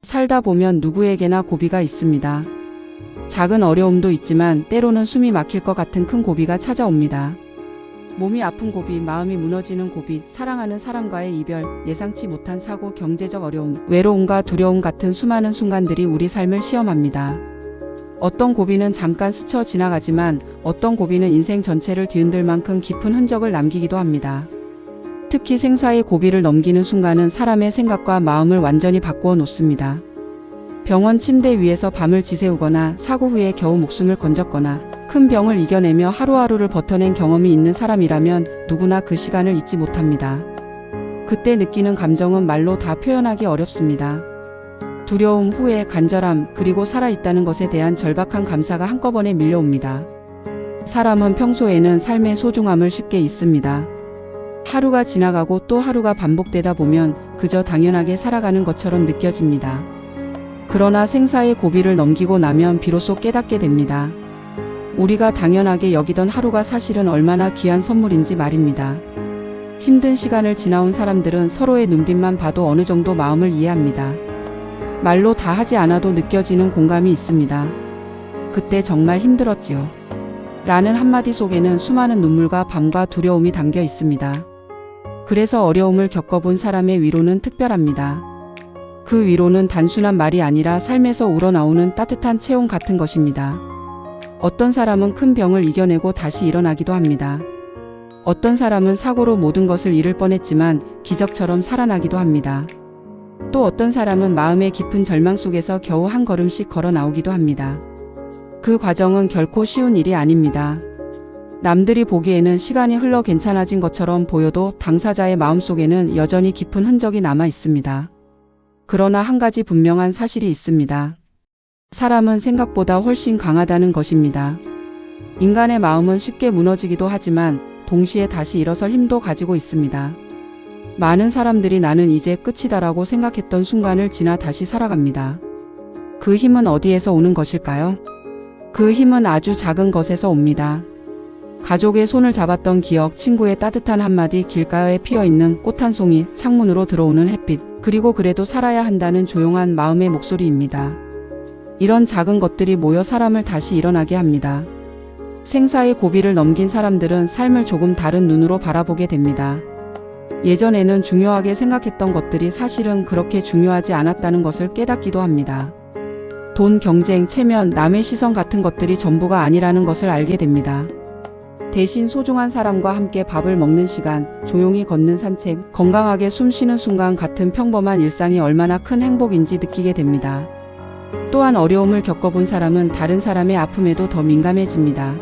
살다 보면 누구에게나 고비가 있습니다. 작은 어려움도 있지만 때로는 숨이 막힐 것 같은 큰 고비가 찾아옵니다. 몸이 아픈 고비, 마음이 무너지는 고비, 사랑하는 사람과의 이별, 예상치 못한 사고, 경제적 어려움, 외로움과 두려움 같은 수많은 순간들이 우리 삶을 시험합니다. 어떤 고비는 잠깐 스쳐 지나가지만 어떤 고비는 인생 전체를 뒤흔들 만큼 깊은 흔적을 남기기도 합니다. 특히 생사의 고비를 넘기는 순간은 사람의 생각과 마음을 완전히 바꾸어 놓습니다. 병원 침대 위에서 밤을 지새우거나 사고 후에 겨우 목숨을 건졌거나 큰 병을 이겨내며 하루하루를 버텨낸 경험이 있는 사람이라면 누구나 그 시간을 잊지 못합니다. 그때 느끼는 감정은 말로 다 표현하기 어렵습니다. 두려움, 후회, 간절함, 그리고 살아있다는 것에 대한 절박한 감사가 한꺼번에 밀려옵니다. 사람은 평소에는 삶의 소중함을 쉽게 잊습니다. 하루가 지나가고 또 하루가 반복되다 보면 그저 당연하게 살아가는 것처럼 느껴집니다. 그러나 생사의 고비를 넘기고 나면 비로소 깨닫게 됩니다. 우리가 당연하게 여기던 하루가 사실은 얼마나 귀한 선물인지 말입니다. 힘든 시간을 지나온 사람들은 서로의 눈빛만 봐도 어느 정도 마음을 이해합니다. 말로 다 하지 않아도 느껴지는 공감이 있습니다. 그때 정말 힘들었지요. 라는 한마디 속에는 수많은 눈물과 밤과 두려움이 담겨 있습니다. 그래서 어려움을 겪어본 사람의 위로는 특별합니다. 그 위로는 단순한 말이 아니라 삶에서 우러나오는 따뜻한 체온 같은 것입니다. 어떤 사람은 큰 병을 이겨내고 다시 일어나기도 합니다. 어떤 사람은 사고로 모든 것을 잃을 뻔했지만 기적처럼 살아나기도 합니다. 또 어떤 사람은 마음의 깊은 절망 속에서 겨우 한 걸음씩 걸어 나오기도 합니다. 그 과정은 결코 쉬운 일이 아닙니다. 남들이 보기에는 시간이 흘러 괜찮아진 것처럼 보여도 당사자의 마음속에는 여전히 깊은 흔적이 남아 있습니다. 그러나 한 가지 분명한 사실이 있습니다. 사람은 생각보다 훨씬 강하다는 것입니다. 인간의 마음은 쉽게 무너지기도 하지만 동시에 다시 일어설 힘도 가지고 있습니다. 많은 사람들이 나는 이제 끝이다라고 생각했던 순간을 지나 다시 살아갑니다. 그 힘은 어디에서 오는 것일까요? 그 힘은 아주 작은 것에서 옵니다. 가족의 손을 잡았던 기억, 친구의 따뜻한 한마디, 길가에 피어있는 꽃 한 송이, 창문으로 들어오는 햇빛, 그리고 그래도 살아야 한다는 조용한 마음의 목소리입니다. 이런 작은 것들이 모여 사람을 다시 일어나게 합니다. 생사의 고비를 넘긴 사람들은 삶을 조금 다른 눈으로 바라보게 됩니다. 예전에는 중요하게 생각했던 것들이 사실은 그렇게 중요하지 않았다는 것을 깨닫기도 합니다. 돈, 경쟁, 체면, 남의 시선 같은 것들이 전부가 아니라는 것을 알게 됩니다. 대신 소중한 사람과 함께 밥을 먹는 시간, 조용히 걷는 산책, 건강하게 숨 쉬는 순간 같은 평범한 일상이 얼마나 큰 행복인지 느끼게 됩니다. 또한 어려움을 겪어본 사람은 다른 사람의 아픔에도 더 민감해집니다.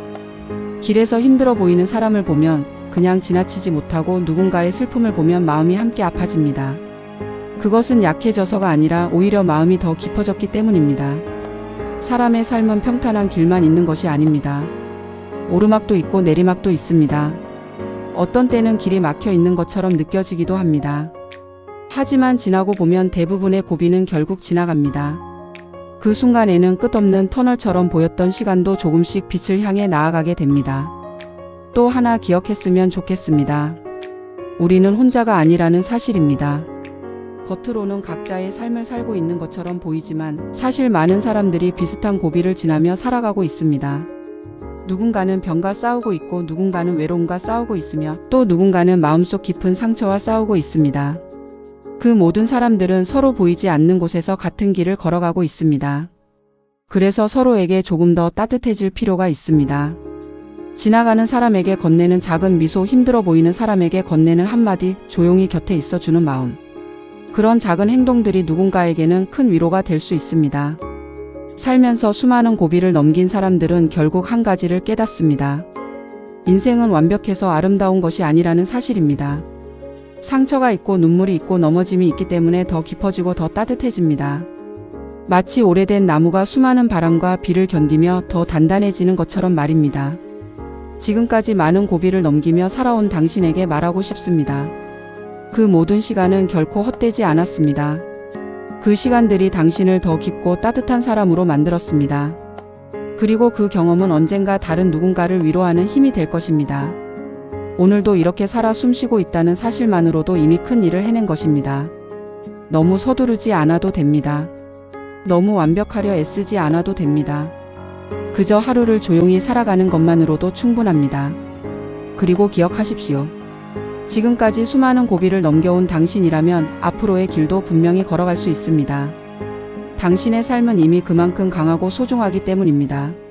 길에서 힘들어 보이는 사람을 보면 그냥 지나치지 못하고 누군가의 슬픔을 보면 마음이 함께 아파집니다. 그것은 약해져서가 아니라 오히려 마음이 더 깊어졌기 때문입니다. 사람의 삶은 평탄한 길만 있는 것이 아닙니다. 오르막도 있고 내리막도 있습니다. 어떤 때는 길이 막혀 있는 것처럼 느껴지기도 합니다. 하지만 지나고 보면 대부분의 고비는 결국 지나갑니다. 그 순간에는 끝없는 터널처럼 보였던 시간도 조금씩 빛을 향해 나아가게 됩니다. 또 하나 기억했으면 좋겠습니다. 우리는 혼자가 아니라는 사실입니다. 겉으로는 각자의 삶을 살고 있는 것처럼 보이지만 사실 많은 사람들이 비슷한 고비를 지나며 살아가고 있습니다. 누군가는 병과 싸우고 있고 누군가는 외로움과 싸우고 있으며 또 누군가는 마음속 깊은 상처와 싸우고 있습니다. 그 모든 사람들은 서로 보이지 않는 곳에서 같은 길을 걸어가고 있습니다. 그래서 서로에게 조금 더 따뜻해질 필요가 있습니다. 지나가는 사람에게 건네는 작은 미소, 힘들어 보이는 사람에게 건네는 한마디, 조용히 곁에 있어주는 마음. 그런 작은 행동들이 누군가에게는 큰 위로가 될 수 있습니다. 살면서 수많은 고비를 넘긴 사람들은 결국 한 가지를 깨닫습니다. 인생은 완벽해서 아름다운 것이 아니라는 사실입니다. 상처가 있고 눈물이 있고 넘어짐이 있기 때문에 더 깊어지고 더 따뜻해집니다. 마치 오래된 나무가 수많은 바람과 비를 견디며 더 단단해지는 것처럼 말입니다. 지금까지 많은 고비를 넘기며 살아온 당신에게 말하고 싶습니다. 그 모든 시간은 결코 헛되지 않았습니다. 그 시간들이 당신을 더 깊고 따뜻한 사람으로 만들었습니다. 그리고 그 경험은 언젠가 다른 누군가를 위로하는 힘이 될 것입니다. 오늘도 이렇게 살아 숨쉬고 있다는 사실만으로도 이미 큰 일을 해낸 것입니다. 너무 서두르지 않아도 됩니다. 너무 완벽하려 애쓰지 않아도 됩니다. 그저 하루를 조용히 살아가는 것만으로도 충분합니다. 그리고 기억하십시오. 지금까지 수많은 고비를 넘겨온 당신이라면 앞으로의 길도 분명히 걸어갈 수 있습니다. 당신의 삶은 이미 그만큼 강하고 소중하기 때문입니다.